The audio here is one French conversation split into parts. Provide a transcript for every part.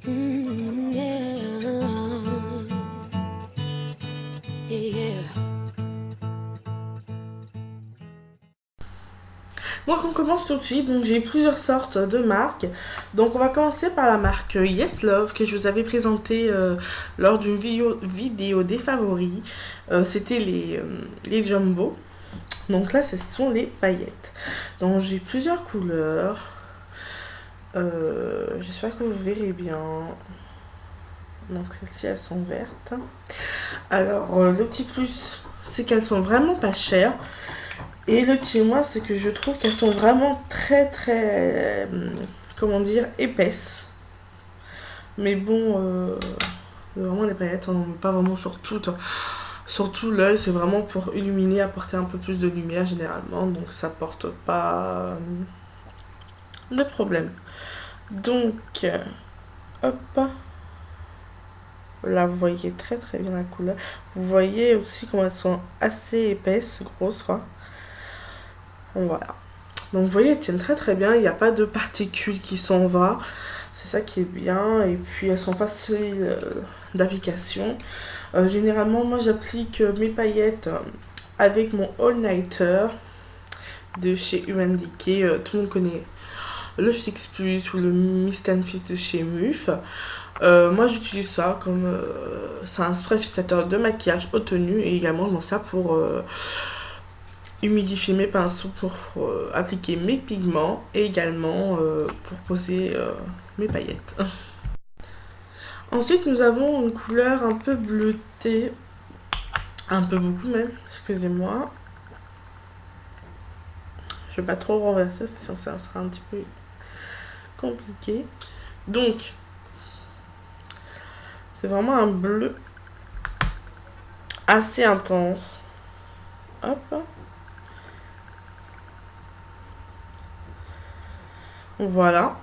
Yeah. Donc on commence tout de suite, donc j'ai plusieurs sortes de marques. Donc on va commencer par la marque Yes Love que je vous avais présentée lors d'une vidéo des favoris. C'était les jumbo. Donc là ce sont les paillettes. Donc j'ai plusieurs couleurs. J'espère que vous verrez bien. Donc celles-ci elles sont vertes. Alors le petit plus c'est qu'elles sont vraiment pas chères. Et le petit moins, c'est que je trouve qu'elles sont vraiment très, comment dire, épaisses. Mais bon, vraiment les paillettes, on n'en met pas vraiment sur toutes. Surtout l'œil, c'est vraiment pour illuminer, apporter un peu plus de lumière généralement. Donc ça porte pas de problème. Donc, hop. Là, vous voyez très bien la couleur. Vous voyez aussi comment elles sont assez épaisses, grosses, quoi. Voilà. Donc vous voyez, elles tiennent très bien, il n'y a pas de particules qui s'en vont, c'est ça qui est bien, et puis elles sont faciles d'application. Généralement, moi j'applique mes paillettes avec mon all-nighter de chez Human Decay. Tout le monde connaît le Fix Plus ou le Mist and Fix de chez MUF. Moi j'utilise ça comme c'est un spray fixateur de maquillage haute tenue, et également je m'en sers pour humidifier mes pinceaux pour appliquer mes pigments, et également pour poser mes paillettes. Ensuite nous avons une couleur un peu bleutée, un peu beaucoup même, excusez-moi. Je vais pas trop renverser, sinon ça sera un petit peu compliqué. Donc c'est vraiment un bleu assez intense. Hop. Voilà.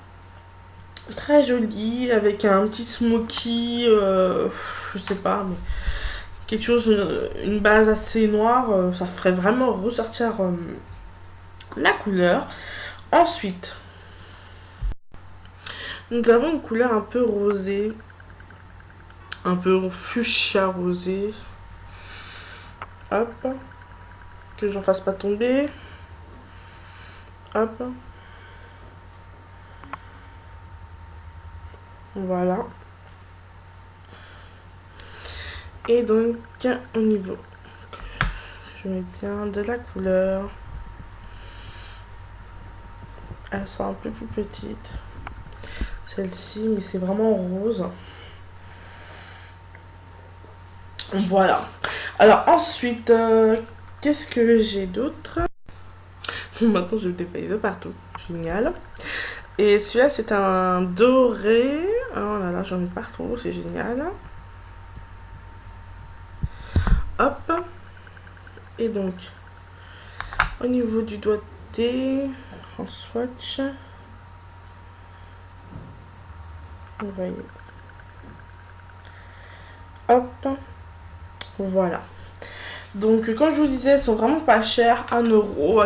Très joli, avec un petit smoky, je sais pas, mais quelque chose, une base assez noire, ça ferait vraiment ressortir la couleur. Ensuite, nous avons une couleur un peu rosée, un peu fuchsia rosé. Hop, que j'en fasse pas tomber. Hop. Voilà. Et donc, au niveau, je mets bien de la couleur. Elles sont un peu plus petites. Celle-ci, mais c'est vraiment rose. Voilà. Alors ensuite, qu'est-ce que j'ai d'autre? Maintenant, je vais dépailler de partout. Génial. Et celui-là, c'est un doré. Oh là là, j'en ai partout, c'est génial. Hop. Et donc, au niveau du doigté, en swatch, vous voyez. Hop. Voilà. Donc, comme je vous disais, elles sont vraiment pas chères, 1 €,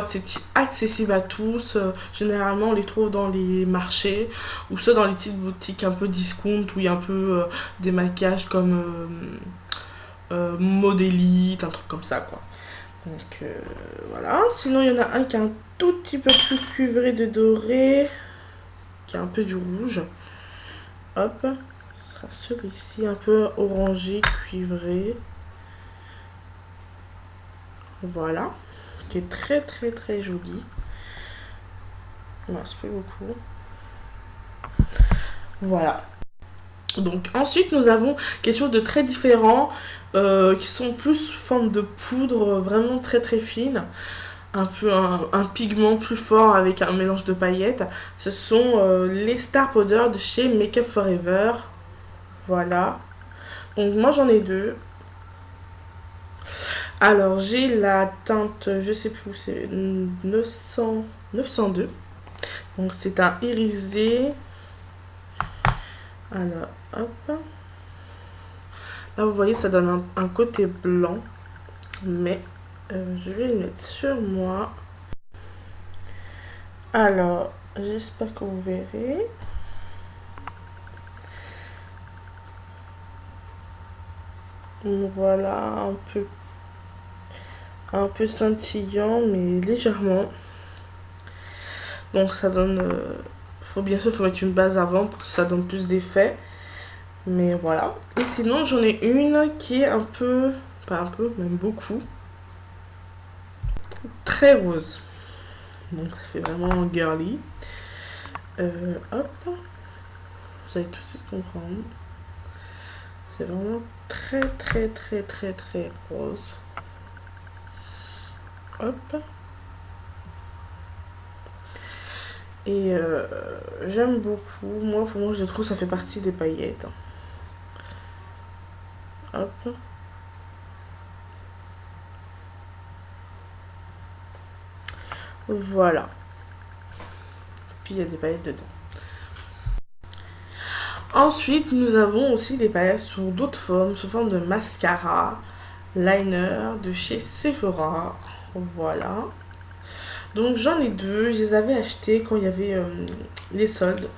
accessibles à tous. Généralement, on les trouve dans les marchés ou soit dans les petites boutiques un peu discount où il y a un peu des maquillages comme Modélite, un truc comme ça, quoi. Donc, voilà. Sinon, il y en a un qui est un tout petit peu plus cuivré de doré, qui a un peu du rouge. Hop. Ce sera celui-ci, un peu orangé, cuivré. Voilà, qui est très joli. Non, c'est pas beaucoup. Voilà. Donc ensuite nous avons quelque chose de très différent, qui sont plus sous forme de poudre, vraiment très fine. Un peu un pigment plus fort avec un mélange de paillettes. Ce sont les Star Powder de chez Make Up Forever. Voilà. Donc moi j'en ai deux. Alors, j'ai la teinte, je sais plus où c'est, 902. Donc, c'est un irisé. Alors, hop. Là, vous voyez, ça donne un côté blanc. Mais, je vais le mettre sur moi. Alors, j'espère que vous verrez. Voilà, un peu scintillant, mais légèrement. Donc ça donne... bien sûr, faut mettre une base avant pour que ça donne plus d'effet. Mais voilà. Et sinon, j'en ai une qui est un peu... Pas un peu, même beaucoup. Très rose. Donc ça fait vraiment girly. Hop. Vous allez tout de suite comprendre. C'est vraiment très très très très très rose. Hop. Et j'aime beaucoup. Moi, pour moi, je trouve que ça fait partie des paillettes. Hop. Voilà. Puis il y a des paillettes dedans. Ensuite, nous avons aussi des paillettes sous d'autres formes, sous forme de mascara, liner de chez Sephora. Voilà. Donc j'en ai deux. Je les avais achetés quand il y avait les soldes.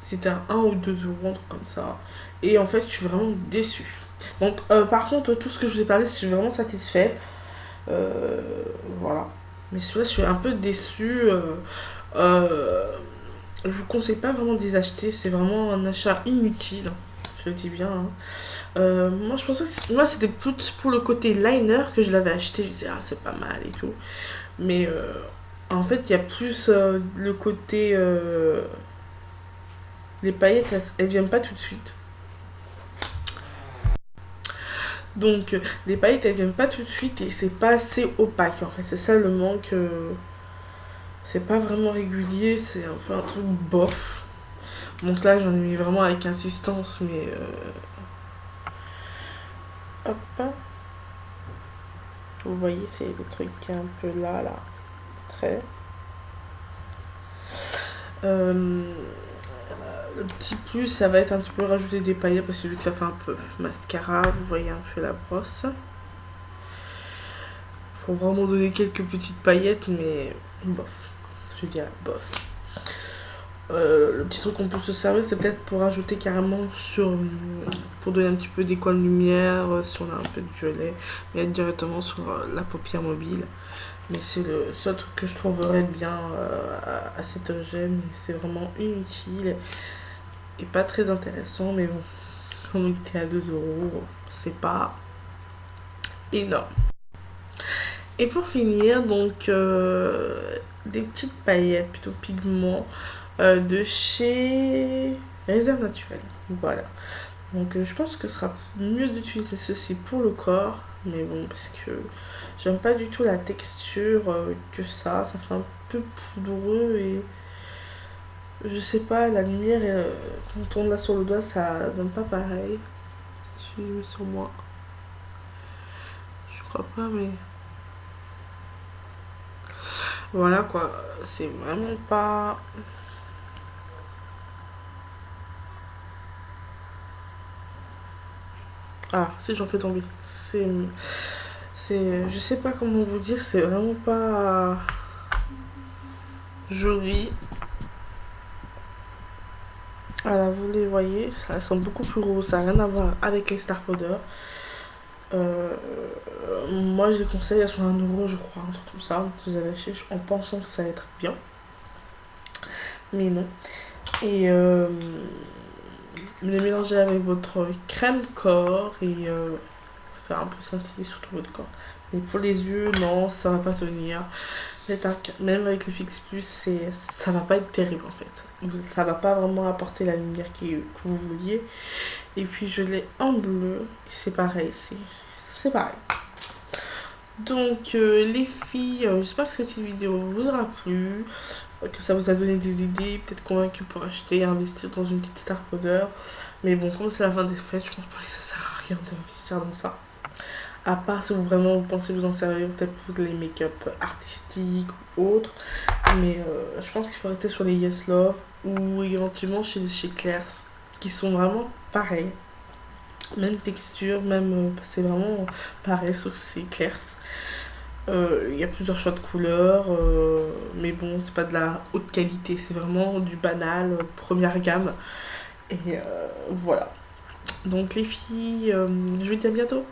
C'était à 1 ou 2 euros, un truc comme ça. Et en fait, je suis vraiment déçue. Donc, par contre, tout ce que je vous ai parlé, je suis vraiment satisfaite. Voilà. Mais celui-là, je suis un peu déçue. Je vous conseille pas vraiment de les acheter. C'est vraiment un achat inutile. Je le dis bien. Hein. Moi, je pensais que moi, c'était plus pour le côté liner que je l'avais acheté. Je disais, ah, c'est pas mal et tout. Mais en fait, il y a plus le côté. Les paillettes, elles viennent pas tout de suite. Donc, les paillettes, elles viennent pas tout de suite et c'est pas assez opaque. En fait, c'est ça le manque. C'est pas vraiment régulier, c'est un peu un truc bof. Donc là, j'en ai mis vraiment avec insistance, mais. Hop. Vous voyez, c'est le truc qui est un peu là, là. Très. Le petit plus, ça va être un petit peu rajouter des paillettes parce que vu que ça fait un peu mascara, vous voyez un peu la brosse. Faut vraiment donner quelques petites paillettes, mais bof. Je dirais bof. Le petit truc qu'on peut se servir, c'est peut-être pour rajouter carrément sur. Pour donner un petit peu des coins de lumière, si on a un peu de violet, mais être directement sur la paupière mobile. Mais c'est le seul truc que je trouverais bien à cet objet, mais c'est vraiment inutile et pas très intéressant. Mais bon, comme il était à 2 euros, c'est pas énorme. Et pour finir, donc des petites paillettes, plutôt pigments, de chez Réserve Naturelle. Voilà. Donc je pense que ce sera mieux d'utiliser ceci pour le corps. Mais bon, parce que j'aime pas du tout la texture que ça. Ça fait un peu poudreux et je sais pas, la lumière, quand on l'a sur le doigt, ça donne pas pareil. Si je mets sur moi. Je crois pas, mais voilà quoi. C'est vraiment pas. Ah, si j'en fais tomber. Je sais pas comment vous dire, c'est vraiment pas joli. Voilà, vous les voyez, elles sont beaucoup plus roses, ça n'a rien à voir avec les Star Powder. Euh, Moi, je les conseille, elles sont à 1 euro, je crois, un truc comme ça. Vous avez acheté en pensant que ça allait être bien. Mais non. Et les mélanger avec votre crème corps et faire un peu scintiller sur tout votre corps. Mais pour les yeux, non, ça va pas tenir. Même avec le Fix Plus, ça va pas être terrible en fait. Ça va pas vraiment apporter la lumière que vous vouliez. Et puis je l'ai en bleu. Et c'est pareil, c'est pareil. Donc les filles, j'espère que cette petite vidéo vous aura plu. Que ça vous a donné des idées, peut-être convaincu pour acheter et investir dans une petite Star Powder. Mais bon, comme c'est la fin des fêtes, je pense pas que ça sert à rien d'investir dans ça. À part si vous vraiment vous pensez vous en servir peut-être pour les make-up artistiques ou autres. Mais je pense qu'il faut rester sur les Yes Love ou éventuellement chez Claire's qui sont vraiment pareils. Même texture, même c'est vraiment pareil sur ces Claire's. Il y a plusieurs choix de couleurs, mais bon, c'est pas de la haute qualité, c'est vraiment du banal, première gamme. Et voilà. Donc les filles, je vous dis à bientôt.